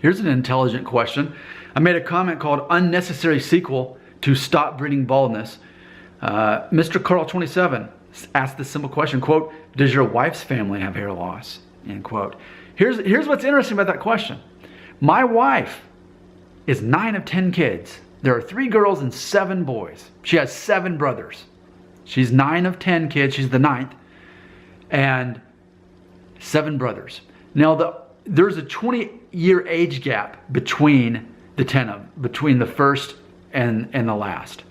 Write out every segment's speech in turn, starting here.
Here's an intelligent question. I made a comment called unnecessary sequel to stop breeding baldness. Mr. Carl 27 asked this simple question, quote, does your wife's family have hair loss? End quote. Here's what's interesting about that question. My wife is 9 of 10 kids. There are 3 girls and 7 boys. She has 7 brothers. She's 9 of 10 kids. She's the 9th. And 7 brothers. Now, there's a 20-year age gap between the 10 of them, between the first and the last.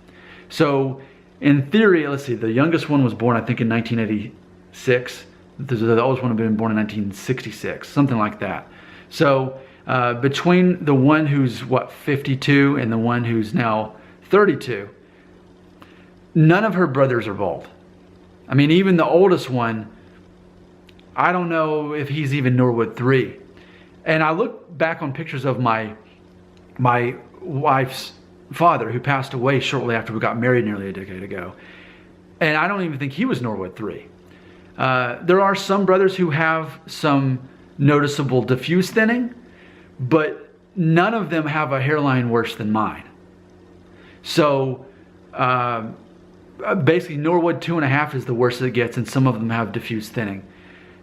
So, in theory, let's see, the youngest one was born, I think, in 1986. The oldest one had been born in 1966, something like that. So, between the one who's, 52 and the one who's now 32, none of her brothers are bald. I mean, even the oldest one, I don't know if he's even Norwood 3. And I look back on pictures of my wife's father, who passed away shortly after we got married nearly a decade ago. And I don't even think he was Norwood 3. There are some brothers who have some noticeable diffuse thinning, but none of them have a hairline worse than mine. So basically Norwood 2.5 is the worst it gets, and some of them have diffuse thinning.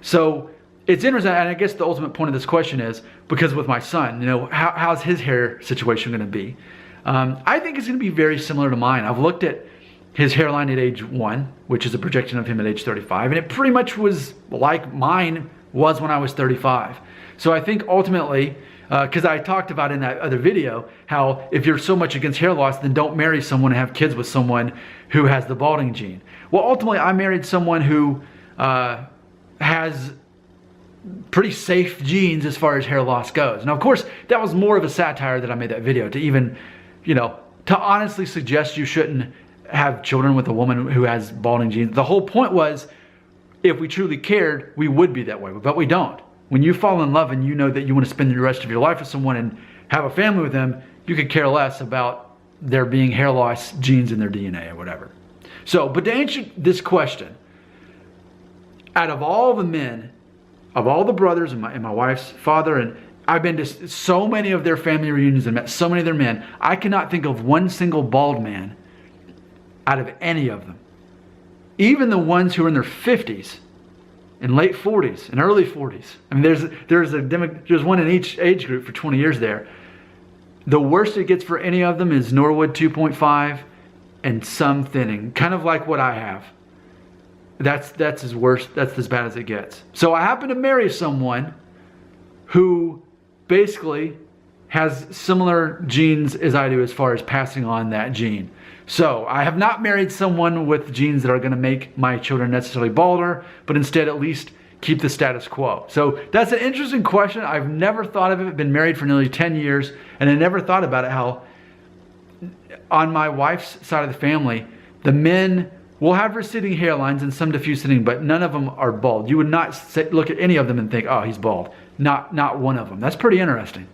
So it's interesting, and I guess the ultimate point of this question is, because with my son, how's his hair situation going to be? I think it's going to be very similar to mine. I've looked at his hairline at age 1, which is a projection of him at age 35, and it pretty much was like mine was when I was 35. So I think ultimately, because I talked about in that other video, how if you're so much against hair loss, then don't marry someone and have kids with someone who has the balding gene. Well, ultimately, I married someone who has pretty safe genes as far as hair loss goes. Now, of course, that was more of a satire that I made that video to even, to honestly suggest you shouldn't have children with a woman who has balding genes. The whole point was, if we truly cared, we would be that way, but we don't. When you fall in love and you know that you want to spend the rest of your life with someone and have a family with them, you could care less about there being hair loss genes in their DNA or whatever. So, but to answer this question, out of all the men, of all the brothers and my wife's father, and I've been to so many of their family reunions and met so many of their men, I cannot think of one single bald man out of any of them. Even the ones who are in their 50s and late 40s and early 40s. I mean, there's one in each age group for 20 years there. The worst it gets for any of them is Norwood 2.5 and some thinning, kind of like what I have. That's as worst. That's as bad as it gets. So I happen to marry someone who basically has similar genes as I do as far as passing on that gene. So I have not married someone with genes that are going to make my children necessarily balder, but instead at least keep the status quo. So that's an interesting question. I've never thought of it. I've been married for nearly 10 years, and I never thought about it, how on my wife's side of the family, the men will have receding hairlines and some diffuse thinning, but none of them are bald. You would not look at any of them and think, oh, he's bald. Not one of them. That's pretty interesting.